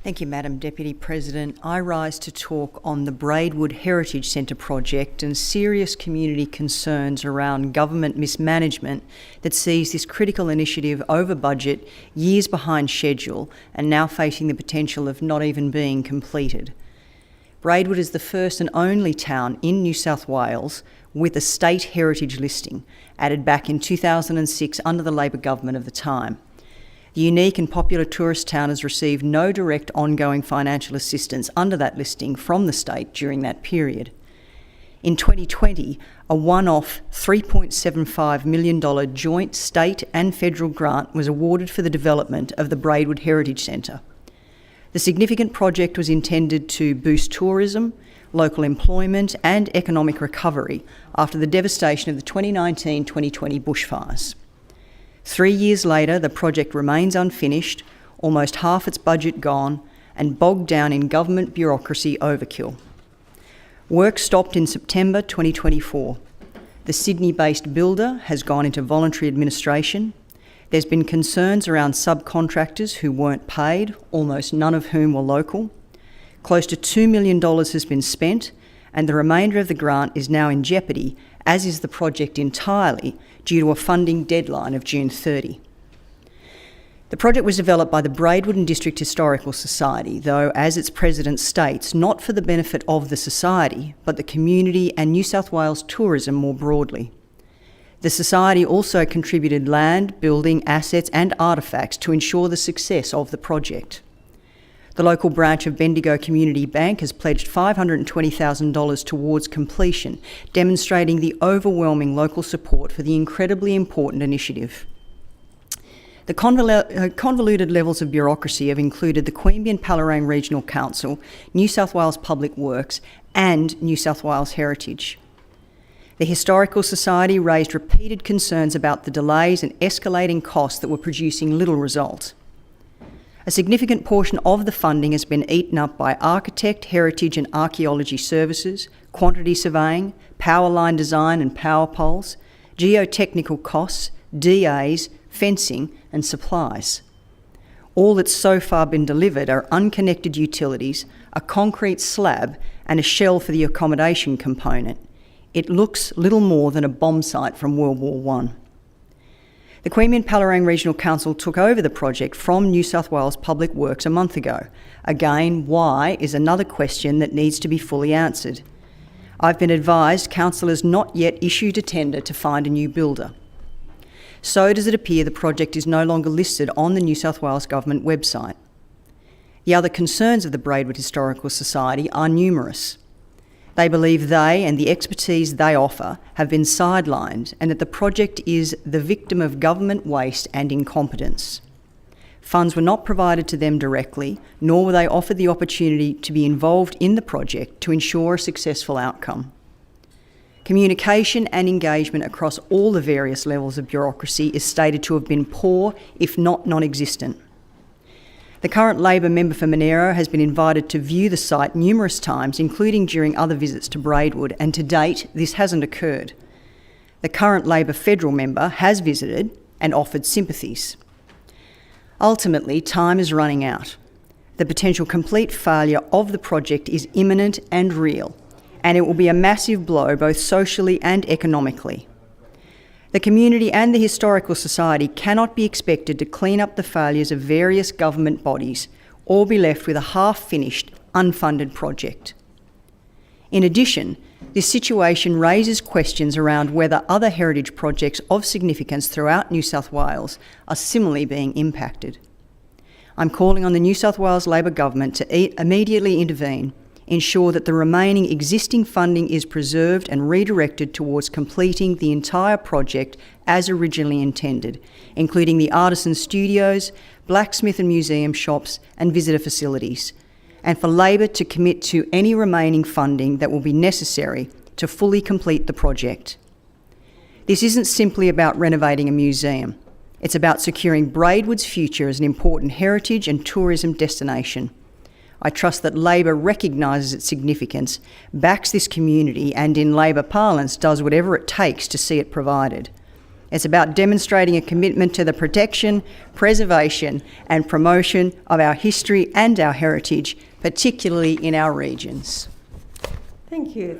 Thank you, Madam Deputy President. I rise to talk on the Braidwood Heritage Centre Project and serious community concerns around government mismanagement that sees this critical initiative over budget, years behind schedule, and now facing the potential of not even being completed. Braidwood is the first and only town in New South Wales with a state heritage listing, added back in 2006 under the Labor government of the time. The unique and popular tourist town has received no direct ongoing financial assistance under that listing from the state during that period. In 2020, a one-off $3.75 million joint state and federal grant was awarded for the development of the Braidwood Heritage Centre. The significant project was intended to boost tourism, local employment and economic recovery after the devastation of the 2019-2020 bushfires. 3 years later, the project remains unfinished, almost half its budget gone, and bogged down in government bureaucracy overkill. Work stopped in September 2024. The Sydney-based builder has gone into voluntary administration. There's been concerns around subcontractors who weren't paid, almost none of whom were local. Close to $2 million has been spent, and the remainder of the grant is now in jeopardy, as is the project entirely, due to a funding deadline of June 30. The project was developed by the Braidwood and District Historical Society, though, as its president states, not for the benefit of the society, but the community and New South Wales tourism more broadly. The Society also contributed land, building, assets and artefacts to ensure the success of the project. The local branch of Bendigo Community Bank has pledged $520,000 towards completion, demonstrating the overwhelming local support for the incredibly important initiative. The convoluted levels of bureaucracy have included the Queanbeyan-Palorang Regional Council, New South Wales Public Works and New South Wales Heritage. The Historical Society raised repeated concerns about the delays and escalating costs that were producing little result. A significant portion of the funding has been eaten up by architect, heritage and archaeology services, quantity surveying, power line design and power poles, geotechnical costs, DAs, fencing and supplies. All that's so far been delivered are unconnected utilities, a concrete slab and a shell for the accommodation component. It looks little more than a bomb site from World War I. The Queanbeyan-Palorang Regional Council took over the project from New South Wales Public Works a month ago. Again, why is another question that needs to be fully answered. I've been advised council has not yet issued a tender to find a new builder. So does it appear the project is no longer listed on the New South Wales Government website. The other concerns of the Braidwood Historical Society are numerous. They believe they and the expertise they offer have been sidelined and that the project is the victim of government waste and incompetence. Funds were not provided to them directly, nor were they offered the opportunity to be involved in the project to ensure a successful outcome. Communication and engagement across all the various levels of bureaucracy is stated to have been poor, if not non-existent. The current Labor member for Monero has been invited to view the site numerous times, including during other visits to Braidwood, and to date, this hasn't occurred. The current Labor federal member has visited and offered sympathies. Ultimately, time is running out. The potential complete failure of the project is imminent and real, and it will be a massive blow both socially and economically. The community and the Historical Society cannot be expected to clean up the failures of various government bodies or be left with a half-finished, unfunded project. In addition, this situation raises questions around whether other heritage projects of significance throughout New South Wales are similarly being impacted. I'm calling on the New South Wales Labor Government to immediately intervene, ensure that the remaining existing funding is preserved and redirected towards completing the entire project as originally intended, including the artisan studios, blacksmith and museum shops and visitor facilities, and for Labor to commit to any remaining funding that will be necessary to fully complete the project. This isn't simply about renovating a museum. It's about securing Braidwood's future as an important heritage and tourism destination. I trust that Labor recognises its significance, backs this community and in Labor parlance does whatever it takes to see it provided. It's about demonstrating a commitment to the protection, preservation and promotion of our history and our heritage, particularly in our regions. Thank you.